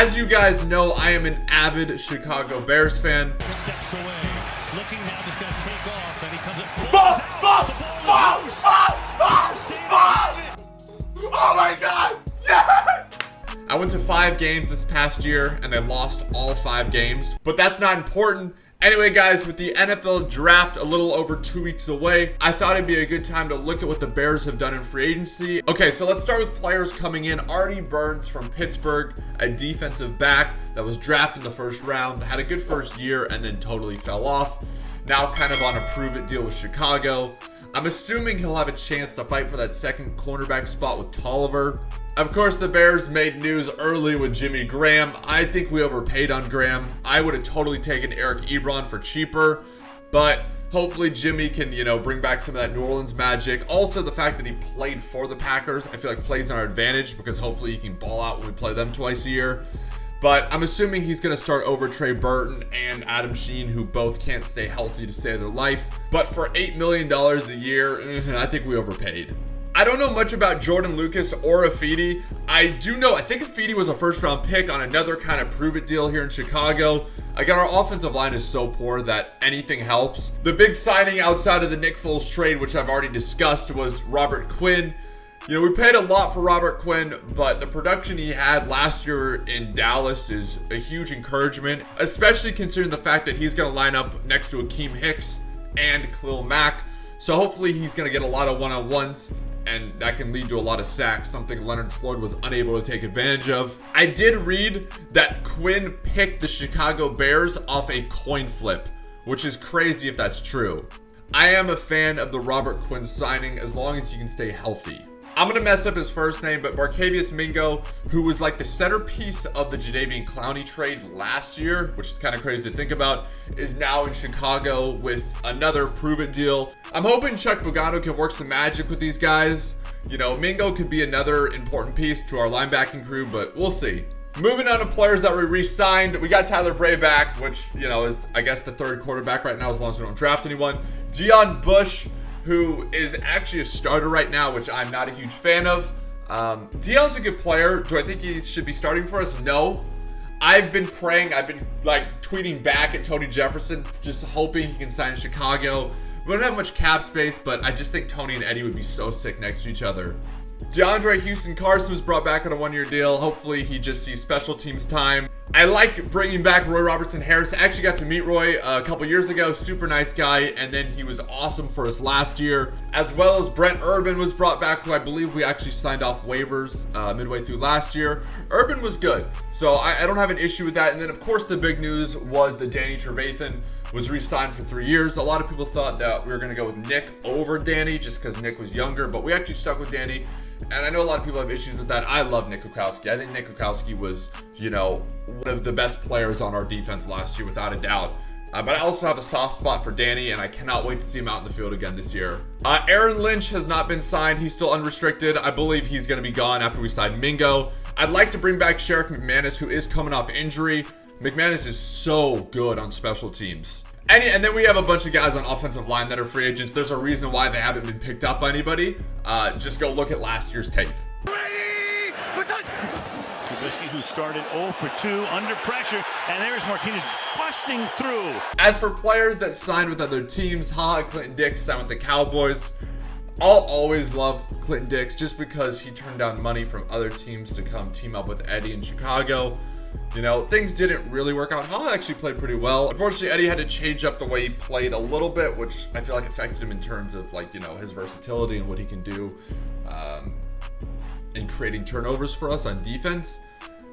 As you guys know, I am an avid Chicago Bears fan. Steps away, looking now, just going to take off, and he comes up. Oh my God! Yes! I went to 5 games this past year, and they lost all 5 games. But that's not important. Anyway, guys, with the NFL draft a little over 2 weeks away, I thought it'd be a good time to look at what the Bears have done in free agency. Okay, so let's start with players coming in. Artie Burns from Pittsburgh, a defensive back that was drafted in the first round, had a good first year, and then totally fell off. Now kind of on a prove-it deal with Chicago. I'm assuming he'll have a chance to fight for that second cornerback spot with Tolliver. Of course, the Bears made news early with Jimmy Graham. I think we overpaid on Graham. I would have totally taken Eric Ebron for cheaper, but hopefully Jimmy can, bring back some of that New Orleans magic. Also, the fact that he played for the Packers, I feel like plays in our advantage because hopefully he can ball out when we play them twice a year. But I'm assuming he's going to start over Trey Burton and Adam Sheen, who both can't stay healthy to save their life. But for $8 million a year, I think we overpaid. I don't know much about Jordan Lucas or Afidi. I think Afidi was a first-round pick on another kind of prove-it deal here in Chicago. Again, our offensive line is so poor that anything helps. The big signing outside of the Nick Foles trade, which I've already discussed, was Robert Quinn. We paid a lot for Robert Quinn, but the production he had last year in Dallas is a huge encouragement, especially considering the fact that he's going to line up next to Akeem Hicks and Khalil Mack. So hopefully he's going to get a lot of one-on-ones, and that can lead to a lot of sacks, something Leonard Floyd was unable to take advantage of. I did read that Quinn picked the Chicago Bears off a coin flip, which is crazy if that's true. I am a fan of the Robert Quinn signing as long as you can stay healthy. I'm going to mess up his first name, but Barkevius Mingo, who was like the centerpiece of the Jadeveon Clowney trade last year, which is kind of crazy to think about, is now in Chicago with another prove-it deal. I'm hoping Chuck Pagano can work some magic with these guys. Mingo could be another important piece to our linebacking crew, but we'll see. Moving on to players that we re-signed, we got Tyler Bray back, which, is, I guess, the third quarterback right now as long as we don't draft anyone. Deon Bush, who is actually a starter right now, which I'm not a huge fan of. Deon's a good player. Do I think he should be starting for us? No. I've been praying. I've been tweeting back at Tony Jefferson, just hoping he can sign in Chicago. We don't have much cap space, but I just think Tony and Eddie would be so sick next to each other. DeAndre Houston Carson was brought back on a 1-year deal. Hopefully he just sees special teams time. I like bringing back Roy Robertson Harris. I actually got to meet Roy a couple years ago. Super nice guy. And then he was awesome for us last year. As well as Brent Urban was brought back, who I believe we actually signed off waivers midway through last year. Urban was good. So I don't have an issue with that. And then, of course, the big news was that Danny Trevathan was re-signed for 3 years. A lot of people thought that we were going to go with Nick over Danny just because Nick was younger. But we actually stuck with Danny. And I know a lot of people have issues with that. I love Nick Kwiatkowski. I think Nick Kwiatkowski was, one of the best players on our defense last year, without a doubt. But I also have a soft spot for Danny, and I cannot wait to see him out in the field again this year. Aaron Lynch has not been signed. He's still unrestricted. I believe he's going to be gone after we sign Mingo. I'd like to bring back Sheriff McManus, who is coming off injury. McManus is so good on special teams. And then we have a bunch of guys on offensive line that are free agents. There's a reason why they haven't been picked up by anybody. Just go look at last year's tape. Trubisky, who started 0 for 2 under pressure, and there's Martinez busting through. As for players that signed with other teams, Clinton Dix signed with the Cowboys. I'll always love Clinton Dix just because he turned down money from other teams to come team up with Eddie in Chicago. Things didn't really work out. Hall actually played pretty well. Unfortunately, Eddie had to change up the way he played a little bit, which I feel like affected him in terms of his versatility and what he can do in creating turnovers for us on defense.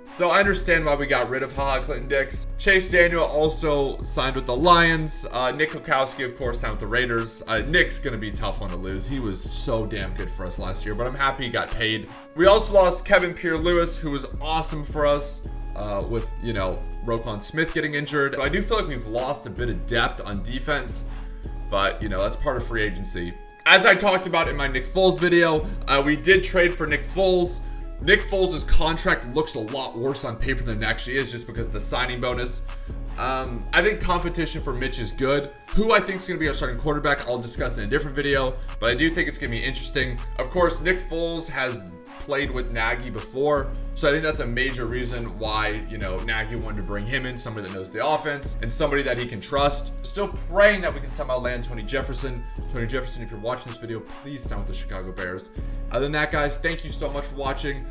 So I understand why we got rid of Clinton Dix. Chase Daniel also signed with the Lions. Nick Kwiatkowski, of course, signed with the Raiders. Nick's going to be a tough one to lose. He was so damn good for us last year, but I'm happy he got paid. We also lost Kevin Pierre-Louis, who was awesome for us. With, Roquan Smith getting injured. But I do feel like we've lost a bit of depth on defense, but, that's part of free agency. As I talked about in my Nick Foles video, we did trade for Nick Foles. Nick Foles' contract looks a lot worse on paper than it actually is just because of the signing bonus. I think competition for Mitch is good. Who I think is going to be our starting quarterback, I'll discuss in a different video, but I do think it's going to be interesting. Of course, Nick Foles has played with Nagy before, So I think that's a major reason why, you know, Nagy wanted to bring him in, somebody that knows the offense and somebody that he can trust. Still praying that we can somehow land Tony Jefferson. Tony Jefferson, if you're watching this video, please sign with the Chicago Bears. Other than that, guys, thank you so much for watching.